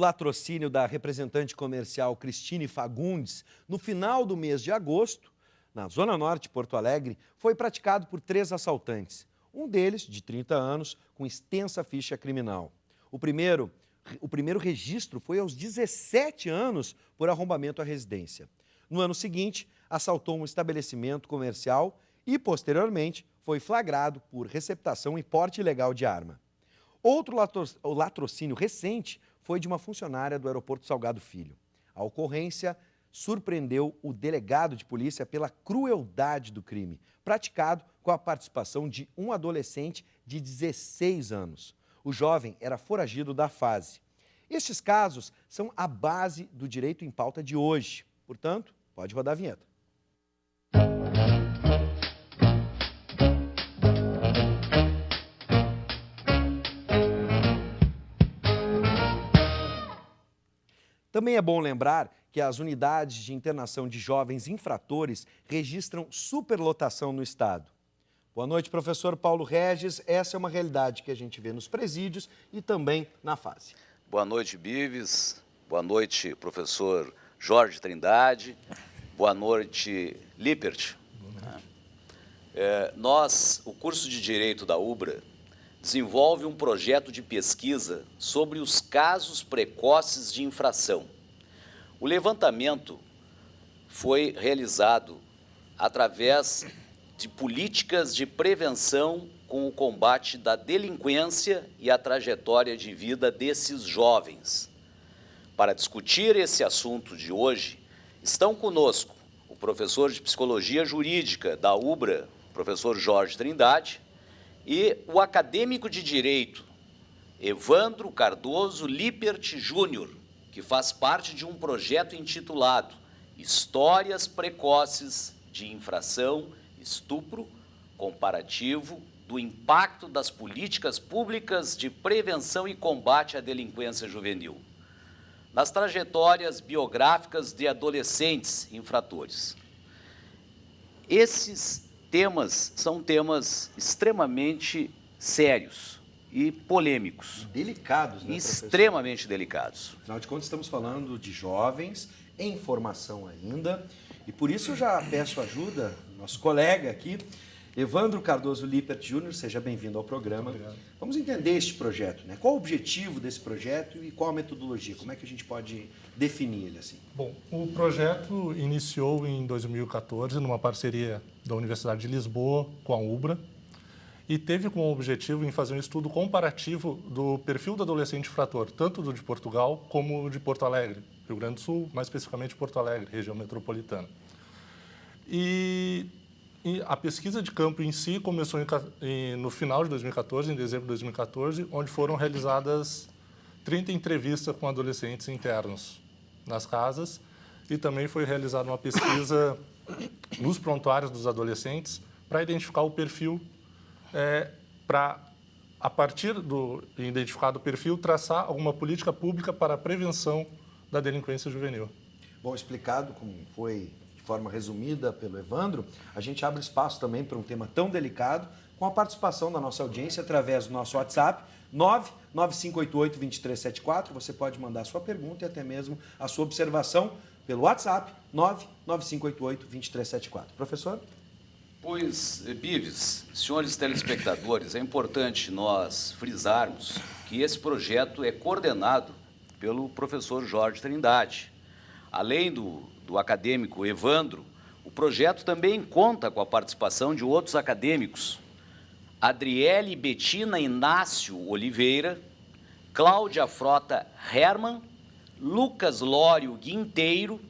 latrocínio da representante comercial Cristine Fagundes, no final do mês de agosto, na Zona Norte de Porto Alegre, foi praticado por 3 assaltantes. Um deles, de 30 anos, com extensa ficha criminal. O primeiro registro foi aos 17 anos por arrombamento à residência. No ano seguinte, assaltou um estabelecimento comercial e, posteriormente, foi flagrado por receptação e porte ilegal de arma. Outro latrocínio recente foi de uma funcionária do aeroporto Salgado Filho. A ocorrência surpreendeu o delegado de polícia pela crueldade do crime, praticado com a participação de um adolescente de 16 anos. O jovem era foragido da fase. Estes casos são a base do Direito em Pauta de hoje. Portanto, pode rodar a vinheta. Também é bom lembrar que as unidades de internação de jovens infratores registram superlotação no estado. Boa noite, professor Paulo Regis. Essa é uma realidade que a gente vê nos presídios e também na fase. Boa noite, Bives. Boa noite, professor Jorge Trindade. Boa noite, Lippert. O curso de Direito da UBRA desenvolve um projeto de pesquisa sobre os casos precoces de infração. O levantamento foi realizado através de políticas de prevenção com o combate da delinquência e a trajetória de vida desses jovens. Para discutir esse assunto de hoje, estão conosco o professor de Psicologia Jurídica da UBRA, professor Jorge Trindade, e o acadêmico de Direito, Evandro Cardoso Lippert Júnior, que faz parte de um projeto intitulado Histórias Precoces de Infração, Estupro, Comparativo do Impacto das Políticas Públicas de Prevenção e Combate à Delinquência Juvenil, nas trajetórias biográficas de adolescentes infratores. Esses temas são temas extremamente sérios e polêmicos. Delicados, né, extremamente delicados. Afinal de contas, estamos falando de jovens em formação ainda. E por isso eu já peço ajuda do nosso colega aqui, Evandro Cardoso Lippert Júnior. Seja bem-vindo ao programa. Obrigado. Vamos entender este projeto, né? Qual o objetivo desse projeto e qual a metodologia? Como é que a gente pode definir ele assim? Bom, o projeto iniciou em 2014 numa parceria da Universidade de Lisboa com a UBRA e teve como objetivo em fazer um estudo comparativo do perfil do adolescente infrator, tanto do de Portugal como de Porto Alegre, Rio Grande do Sul, mais especificamente Porto Alegre, região metropolitana. E a pesquisa de campo em si começou no final de 2014, em dezembro de 2014, onde foram realizadas 30 entrevistas com adolescentes internos nas casas e também foi realizada uma pesquisa nos prontuários dos adolescentes para identificar o perfil, para, a partir do identificado perfil, traçar alguma política pública para a prevenção da delinquência juvenil. Bom, explicado como foi de forma resumida pelo Evandro, a gente abre espaço também para um tema tão delicado com a participação da nossa audiência através do nosso WhatsApp 99588-2374. Você pode mandar a sua pergunta e até mesmo a sua observação pelo WhatsApp 99588-2374. Professor? Pois, Bives, senhores telespectadores, é importante nós frisarmos que esse projeto é coordenado pelo professor Jorge Trindade. Além do acadêmico Evandro, o projeto também conta com a participação de outros acadêmicos, Adriele Betina Inácio Oliveira, Cláudia Frota Hermann, Lucas Lório Guinteiro,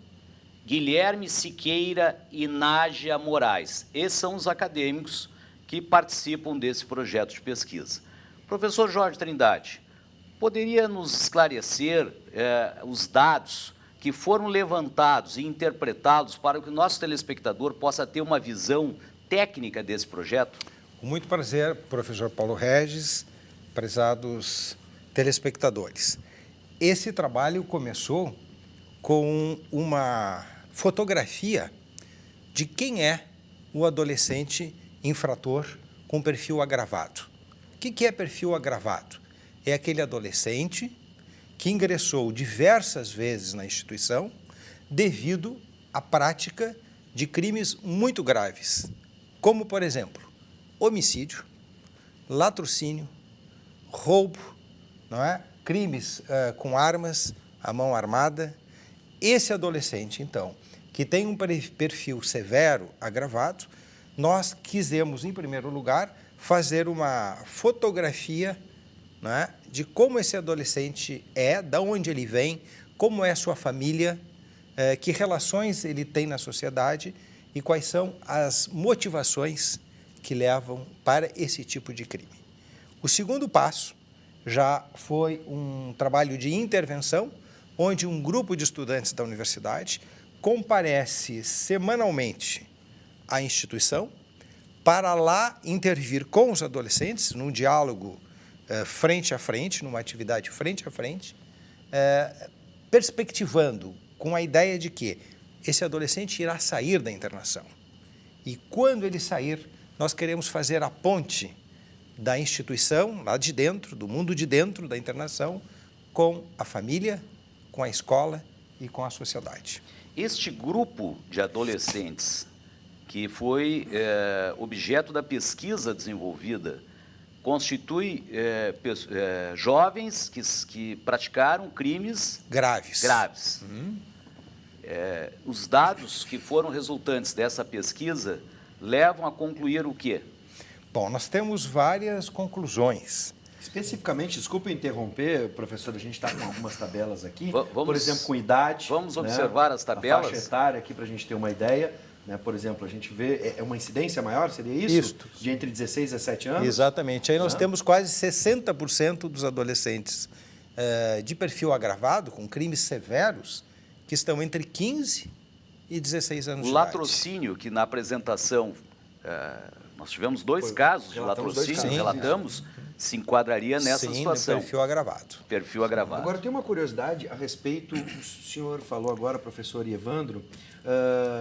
Guilherme Siqueira e Nádia Moraes. Esses são os acadêmicos que participam desse projeto de pesquisa. Professor Jorge Trindade, poderia nos esclarecer os dados que foram levantados e interpretados para que o nosso telespectador possa ter uma visão técnica desse projeto? Com muito prazer, professor Paulo Regis, prezados telespectadores. Esse trabalho começou com uma fotografia de quem é o adolescente infrator com perfil agravado. O que é perfil agravado? É aquele adolescente que ingressou diversas vezes na instituição devido à prática de crimes muito graves, como, por exemplo, homicídio, latrocínio, roubo, não é? Crimes com armas, à mão armada. Esse adolescente, então, que tem um perfil severo, agravado, nós quisemos, em primeiro lugar, fazer uma fotografia, não é, de como esse adolescente é, de onde ele vem, como é a sua família, que relações ele tem na sociedade e quais são as motivações que levam para esse tipo de crime. O segundo passo já foi um trabalho de intervenção, onde um grupo de estudantes da universidade comparece semanalmente à instituição para lá intervir com os adolescentes num diálogo frente a frente, numa atividade frente a frente, perspectivando com a ideia de que esse adolescente irá sair da internação. E quando ele sair, nós queremos fazer a ponte da instituição, lá de dentro, do mundo de dentro da internação, com a família, com a escola e com a sociedade. Este grupo de adolescentes que foi objeto da pesquisa desenvolvida constitui jovens que praticaram crimes graves. Os dados que foram resultantes dessa pesquisa levam a concluir o quê? Bom, nós temos várias conclusões. Especificamente, desculpe interromper, professor, a gente está com algumas tabelas aqui, Vamos, por exemplo, com idade. Vamos observar as tabelas? A faixa etária aqui para a gente ter uma ideia. Né? Por exemplo, a gente vê, uma incidência maior, seria isso? Isso. De entre 16 e 17 anos? Exatamente. Aí nós temos quase 60% dos adolescentes de perfil agravado, com crimes severos, que estão entre 15 e 16 anos de idade. O latrocínio, que na apresentação, nós tivemos dois casos de latrocínio, relatamos, se enquadraria nessa situação. Sim, perfil agravado. Perfil agravado. Agora, tem uma curiosidade a respeito, o senhor falou agora, professor Evandro,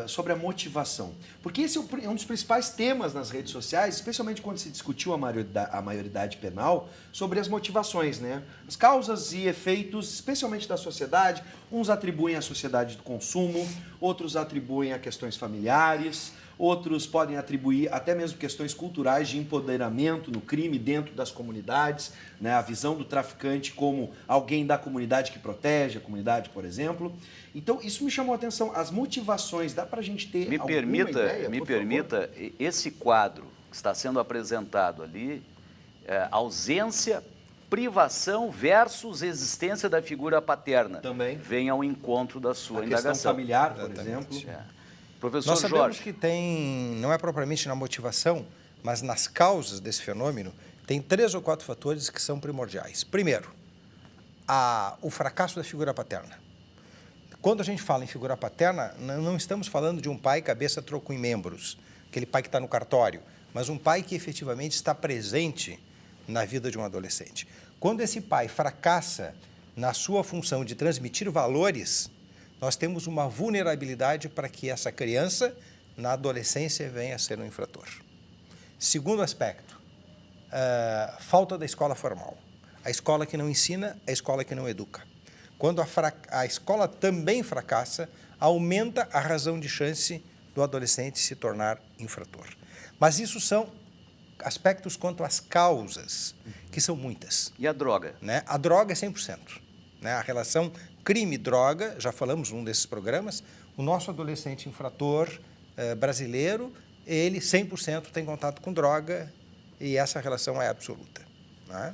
sobre a motivação. Porque esse é um dos principais temas nas redes sociais, especialmente quando se discutiu a maioridade penal, sobre as motivações, né? As causas e efeitos, especialmente da sociedade. Uns atribuem à sociedade do consumo, outros atribuem a questões familiares, outros podem atribuir até mesmo questões culturais de empoderamento no crime dentro das comunidades, né? A visão do traficante como alguém da comunidade que protege a comunidade, por exemplo. Então, isso me chamou a atenção. As motivações, dá para a gente ter alguma ideia? Me permita, esse quadro que está sendo apresentado ali, ausência, privação versus existência da figura paterna. Também. Vem ao encontro da sua indagação. A questão familiar, por exemplo. Professor Nós sabemos Jorge. que não é propriamente na motivação, mas nas causas desse fenômeno, tem 3 ou 4 fatores que são primordiais. Primeiro, o fracasso da figura paterna. Quando a gente fala em figura paterna, não estamos falando de um pai cabeça troco em membros, aquele pai que está no cartório, mas um pai que efetivamente está presente na vida de um adolescente. Quando esse pai fracassa na sua função de transmitir valores, nós temos uma vulnerabilidade para que essa criança, na adolescência, venha a ser um infrator. Segundo aspecto, falta da escola formal. A escola que não ensina, a escola que não educa. Quando a escola também fracassa, aumenta a razão de chance do adolescente se tornar infrator. Mas isso são aspectos quanto às causas, que são muitas. E a droga? Né? A droga é 100%. Né? A relação crime-droga, já falamos num desses programas, o nosso adolescente infrator brasileiro, ele 100% tem contato com droga e essa relação é absoluta. Né?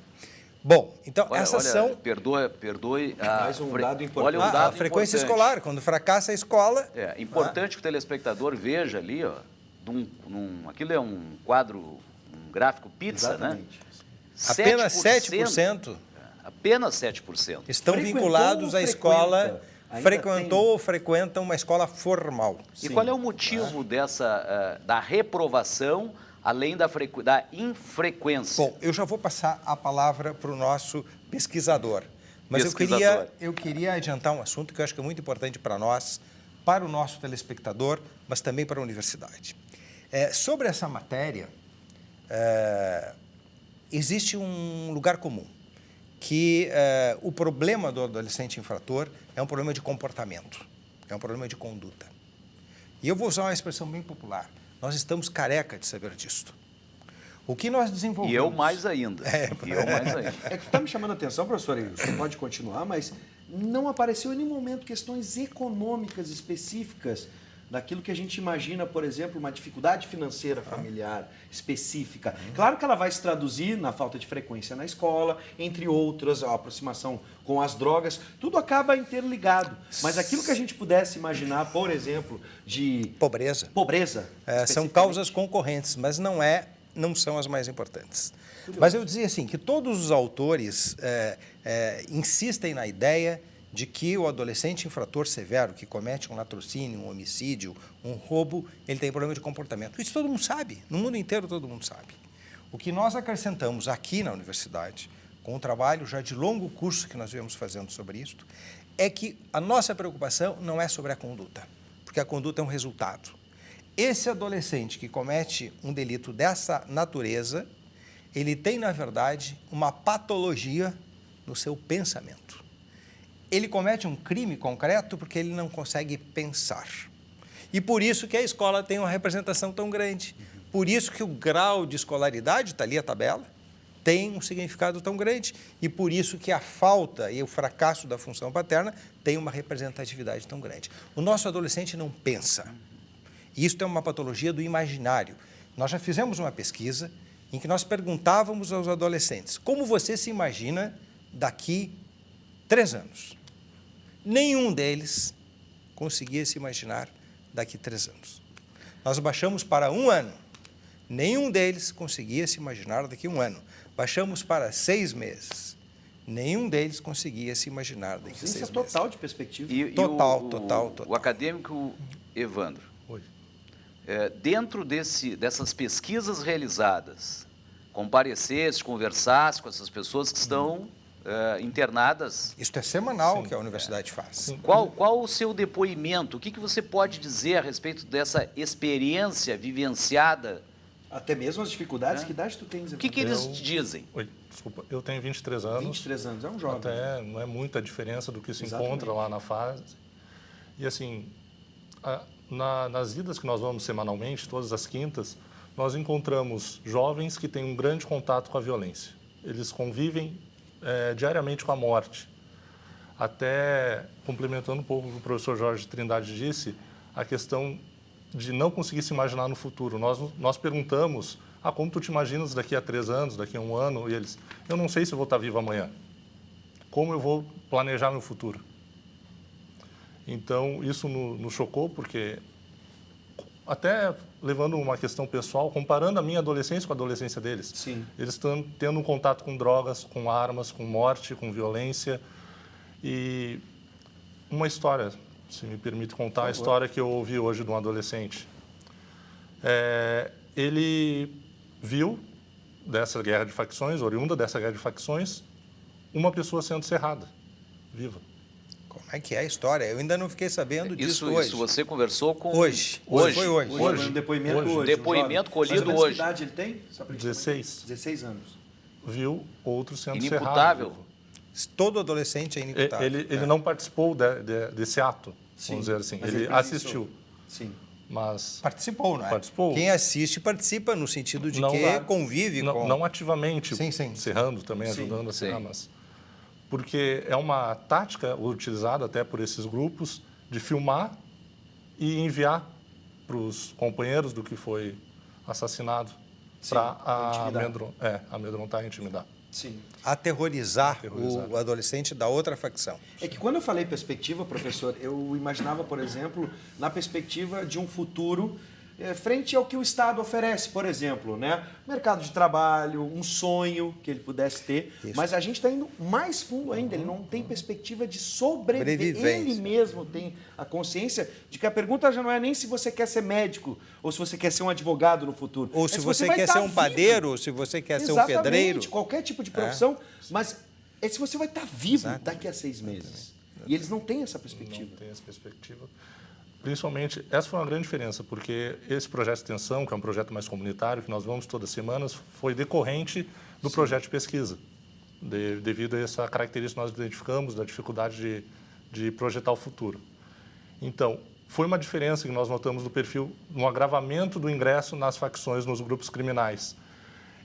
Bom, então essas são... Perdoe mais um dado importante. Olha um dado a frequência importante. escolar, quando fracassa a escola... É importante que o telespectador veja ali, ó, aquilo é um quadro, um gráfico pizza, Exatamente. Né? Apenas 7%. Apenas 7%. Estão vinculados à escola, frequentou ou frequentam uma escola formal. E qual é o motivo da reprovação, além da infrequência? Bom, eu já vou passar a palavra para o nosso pesquisador. Mas eu queria adiantar um assunto que eu acho que é muito importante para nós, para o nosso telespectador, mas também para a universidade. Sobre essa matéria, existe um lugar comum, que o problema do adolescente infrator é um problema de comportamento, é um problema de conduta. E eu vou usar uma expressão bem popular. Nós estamos careca de saber disso. O que nós desenvolvemos... E eu mais ainda. E eu mais ainda. É que está me chamando a atenção, professor, e você pode continuar, mas não apareceu em nenhum momento questões econômicas específicas daquilo que a gente imagina, por exemplo, uma dificuldade financeira familiar específica. Claro que ela vai se traduzir na falta de frequência na escola, entre outras, a aproximação com as drogas, tudo acaba interligado. Mas aquilo que a gente pudesse imaginar, por exemplo, de... Pobreza. Pobreza. São causas concorrentes, mas não são as mais importantes. Mas eu dizia assim, que todos os autores insistem na ideia de que o adolescente infrator severo, que comete um latrocínio, um homicídio, um roubo, ele tem problema de comportamento. Isso todo mundo sabe, no mundo inteiro todo mundo sabe. O que nós acrescentamos aqui na universidade, com o trabalho já de longo curso que nós viemos fazendo sobre isso, é que a nossa preocupação não é sobre a conduta, porque a conduta é um resultado. Esse adolescente que comete um delito dessa natureza, ele tem, na verdade, uma patologia no seu pensamento. Ele comete um crime concreto porque ele não consegue pensar. E por isso que a escola tem uma representação tão grande. Por isso que o grau de escolaridade, está ali a tabela, tem um significado tão grande. E por isso que a falta e o fracasso da função paterna tem uma representatividade tão grande. O nosso adolescente não pensa. Isso é uma patologia do imaginário. Nós já fizemos uma pesquisa em que nós perguntávamos aos adolescentes: como você se imagina daqui 3 anos? Nenhum deles conseguia se imaginar daqui 3 anos. Nós baixamos para 1 ano. Nenhum deles conseguia se imaginar daqui 1 ano. Baixamos para 6 meses. Nenhum deles conseguia se imaginar daqui 6 meses. total de perspectiva. Total. O acadêmico Evandro, Oi. Dentro dessas pesquisas realizadas, comparecesse, conversasse com essas pessoas que estão internadas. Isso é semanal que a universidade faz. Qual o seu depoimento? O que você pode dizer a respeito dessa experiência vivenciada? Até mesmo as dificuldades, que idade tu tens? O que eles dizem? Oi, desculpa. Eu tenho 23 anos. 23 anos, é um jovem. Até não é muita diferença do que se Exatamente. encontra lá na fase. E assim, nas idas que nós vamos semanalmente, todas as quintas, nós encontramos jovens que têm um grande contato com a violência. Eles convivem diariamente com a morte. Até, complementando um pouco o que o professor Jorge Trindade disse, a questão de não conseguir se imaginar no futuro. Nós perguntamos, como tu te imaginas daqui a 3 anos, daqui a 1 ano? E eles, eu não sei se eu vou estar vivo amanhã. Como eu vou planejar meu futuro? Então, isso nos chocou, porque, até levando uma questão pessoal, comparando a minha adolescência com a adolescência deles. Sim. Eles estão tendo um contato com drogas, com armas, com morte, com violência. E uma história, se me permite contar, a história que eu ouvi hoje de um adolescente. Ele viu, dessa guerra de facções, oriunda dessa guerra de facções, uma pessoa sendo cerrada, viva. Como é que é a história? Eu ainda não fiquei sabendo disso hoje. Isso você conversou com... Hoje. Hoje. Um depoimento hoje. Depoimento colhido Mais ou menos hoje. Que idade ele tem? Só pra gente 16. saber. 16 anos. Viu outro sendo Inimputável. cerrado. Todo adolescente é inimputável. Ele não participou desse ato, vamos dizer assim. mas Ele assistiu, Sim. mas Participou, não é? Participou. Quem assiste participa no sentido de Não que dá- convive com... não ativamente Sim, sim. cerrando também, Sim, ajudando a cerrar, sim. mas porque é uma tática utilizada até por esses grupos de filmar e enviar para os companheiros do que foi assassinado pra para amedrontar e intimidar. Sim. Aterrorizar Aterrorizar. o adolescente da outra facção. É que quando eu falei perspectiva, professor, eu imaginava, por exemplo, na perspectiva de um futuro frente ao que o Estado oferece, por exemplo, né? Mercado de trabalho, um sonho que ele pudesse ter. Isso. Mas a gente está indo mais fundo ainda, ele não tem perspectiva de sobreviver. Sobrevivência. Ele mesmo tem a consciência de que a pergunta já não é nem se você quer ser médico ou se você quer ser um advogado no futuro. Ou É se você você vai quer tá ser um vivo. padeiro, ou se você quer ser um Exatamente, pedreiro. qualquer tipo de profissão, mas é se você vai estar vivo daqui a 6 meses. E eles não têm essa perspectiva. Não tem essa perspectiva. Principalmente, essa foi uma grande diferença, porque esse projeto de extensão, que é um projeto mais comunitário, que nós vamos todas as semanas, foi decorrente do projeto de pesquisa. devido a essa característica que nós identificamos da dificuldade de projetar o futuro. Então, foi uma diferença que nós notamos no perfil, no agravamento do ingresso nas facções, nos grupos criminais.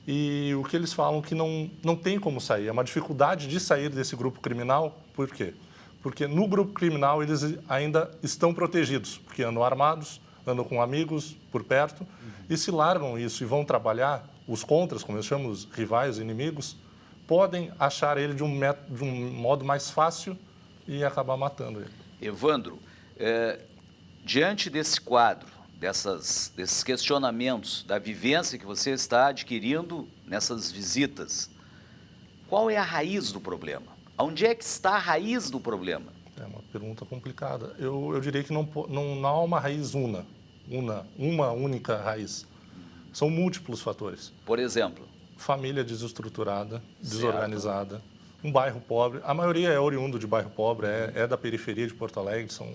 E o que eles falam que não tem como sair, é uma dificuldade de sair desse grupo criminal. Por quê? Porque no grupo criminal eles ainda estão protegidos, porque andam armados, andam com amigos por perto, e se largam isso e vão trabalhar, os contras, como eu chamo, os rivais, os inimigos, podem achar ele de um modo mais fácil e acabar matando ele. Evandro, diante desse quadro, desses questionamentos, da vivência que você está adquirindo nessas visitas, qual é a raiz do problema? Onde é que está a raiz do problema? É uma pergunta complicada. Eu diria que não há uma raiz uma única raiz. São múltiplos fatores. Por exemplo? Família desestruturada, desorganizada, um bairro pobre. A maioria é oriundo de bairro pobre, é da periferia de Porto Alegre, são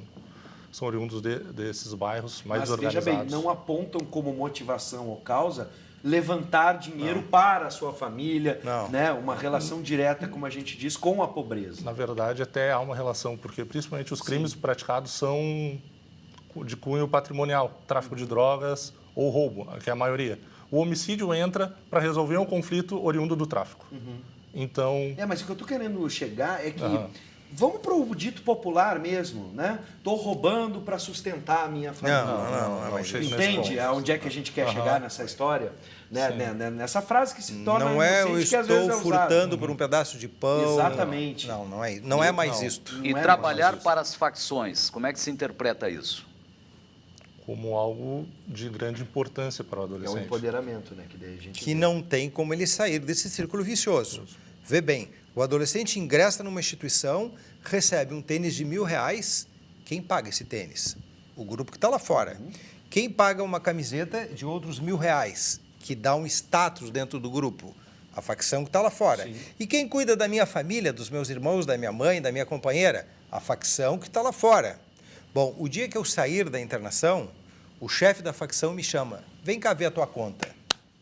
oriundos desses bairros mais desorganizados. Veja bem, não apontam como motivação ou causa levantar dinheiro para a sua família, né? Uma relação direta, como a gente diz, com a pobreza. Na verdade, até há uma relação, porque principalmente os crimes praticados são de cunho patrimonial, tráfico de drogas ou roubo, que é a maioria. O homicídio entra para resolver um conflito oriundo do tráfico. Então... mas o que eu estou querendo chegar é que vamos para o dito popular mesmo, né? Estou roubando para sustentar a minha família. Não. Entende aonde é que a gente quer chegar nessa história? Né? Nessa frase que se torna não é eu estou furtando por um pedaço de pão. Exatamente. Não é mais isto. E trabalhar para as facções, como é que se interpreta isso? Como algo de grande importância para o É adolescente. um empoderamento, né? Que daí a gente que não tem como ele sair desse círculo vicioso. Vê bem, o adolescente ingressa numa instituição, recebe um tênis de R$1.000, quem paga esse tênis? O grupo que está lá fora. Quem paga uma camiseta de outros R$1.000, que dá um status dentro do grupo? A facção que está lá fora. Sim. E quem cuida da minha família, dos meus irmãos, da minha mãe, da minha companheira? A facção que está lá fora. Bom, o dia que eu sair da internação, o chefe da facção me chama, vem cá ver a tua conta.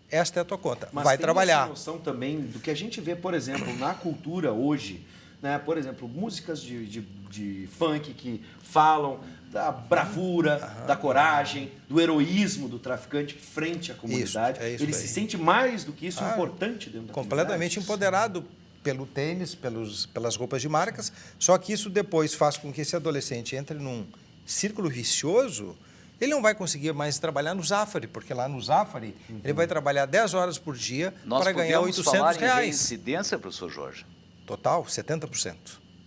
Esta é a tua conta, vai trabalhar. Mas tem essa noção também do que a gente vê, por exemplo, na cultura hoje, né? Por exemplo, músicas de funk que falam da bravura, da coragem, do heroísmo do traficante frente à comunidade. Ele se sente mais do que isso importante dentro da completamente empoderado pelo tênis, pelas roupas de marcas, só que isso depois faz com que esse adolescente entre num círculo vicioso. Ele não vai conseguir mais trabalhar no Zafari, porque lá no Zafari ele vai trabalhar 10 horas por dia para ganhar R$800. Nós podemos falar em reincidência, professor Jorge? Total, 70%.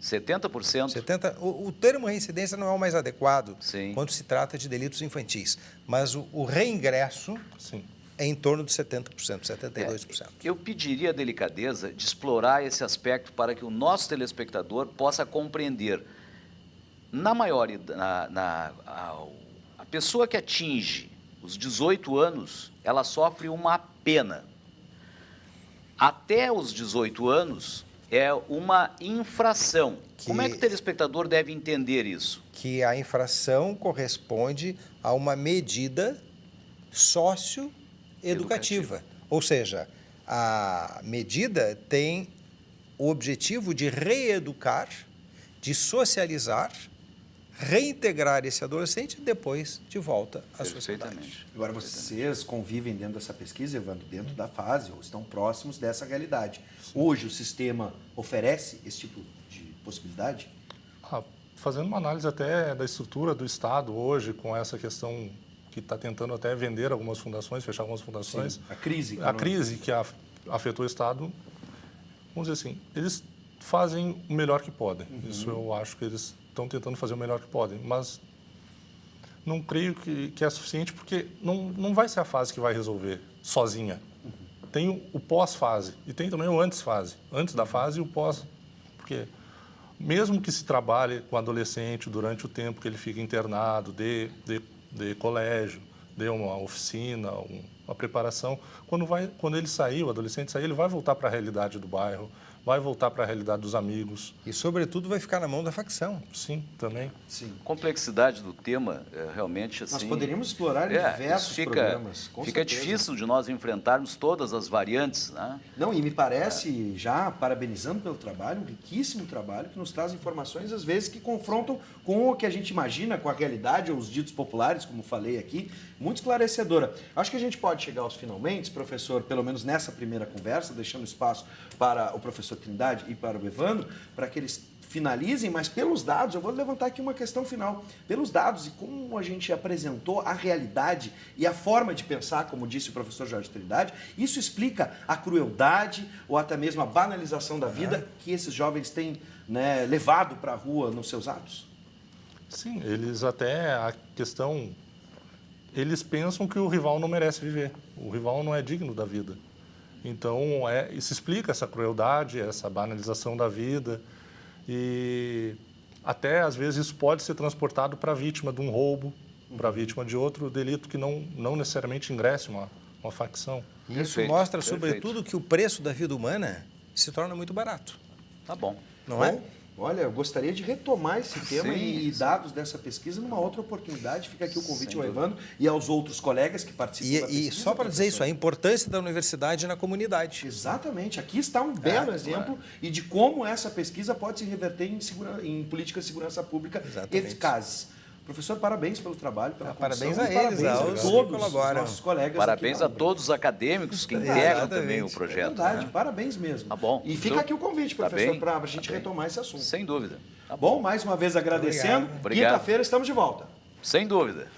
70%? O termo reincidência não é o mais adequado quando se trata de delitos infantis, mas o reingresso é em torno de 70%, 72%. Eu pediria a delicadeza de explorar esse aspecto para que o nosso telespectador possa compreender. Na maioria, a pessoa que atinge os 18 anos, ela sofre uma pena. Até os 18 anos é uma infração. Como é que o telespectador deve entender isso? Que a infração corresponde a uma medida socioeducativa. Ou seja, a medida tem o objetivo de reeducar, de socializar, reintegrar esse adolescente depois de volta à sociedade. Agora, vocês convivem dentro dessa pesquisa, Evandro, dentro da fase, ou estão próximos dessa realidade. Hoje, o sistema oferece esse tipo de possibilidade? Fazendo uma análise até da estrutura do Estado hoje, com essa questão que está tentando até vender algumas fundações, fechar algumas fundações. Sim, a crise. A crise que afetou o Estado, vamos dizer assim, eles fazem o melhor que podem. Isso eu acho que eles estão tentando fazer o melhor que podem, mas não creio que é suficiente, porque não vai ser a fase que vai resolver sozinha. Tem o pós-fase e tem também o antes-fase. Antes da fase e o pós, porque mesmo que se trabalhe com o adolescente durante o tempo que ele fica internado, de colégio, de uma oficina, a preparação. Quando ele sair, o adolescente sair, ele vai voltar para a realidade do bairro, vai voltar para a realidade dos amigos. E, sobretudo, vai ficar na mão da facção. Sim, também. Sim. Complexidade do tema, realmente, assim... Nós poderíamos explorar em diversos programas. Com Fica certeza. difícil de nós enfrentarmos todas as variantes, né? Não, e me parece, já parabenizando pelo trabalho, um riquíssimo trabalho, que nos traz informações, às vezes, que confrontam com o que a gente imagina, com a realidade, ou os ditos populares, como falei aqui, muito esclarecedora. Acho que a gente pode chegar aos finalmente, professor, pelo menos nessa primeira conversa, deixando espaço para o professor Trindade e para o Evandro, para que eles finalizem, mas pelos dados, eu vou levantar aqui uma questão final. Pelos dados e como a gente apresentou a realidade e a forma de pensar, como disse o professor Jorge Trindade, isso explica a crueldade ou até mesmo a banalização da vida que esses jovens têm, né, levado para a rua nos seus atos? Sim, eles pensam que o rival não merece viver, o rival não é digno da vida. Então, isso explica essa crueldade, essa banalização da vida. E até, às vezes, isso pode ser transportado para a vítima de um roubo, para a vítima de outro delito que não necessariamente ingresse uma facção. E isso mostra, sobretudo, que o preço da vida humana se torna muito barato. Tá bom. Não é? Olha, eu gostaria de retomar esse tema e dados dessa pesquisa numa outra oportunidade. Fica aqui o convite ao Evandro e aos outros colegas que participam da pesquisa. E só para dizer isso, a importância da universidade na comunidade. Exatamente. Aqui está um belo exemplo e de como essa pesquisa pode se reverter em políticas de segurança pública eficazes. Professor, parabéns pelo trabalho, pela parabéns condução, a eles, parabéns a todos os nossos colegas. Parabéns a todos os acadêmicos que integram também o projeto. É verdade, né? parabéns mesmo. Tá bom. E fica aqui o convite, professor, para a gente retomar esse assunto. Sem dúvida. Tá bom? Mais uma vez agradecendo. Obrigado. Quinta-feira estamos de volta. Sem dúvida.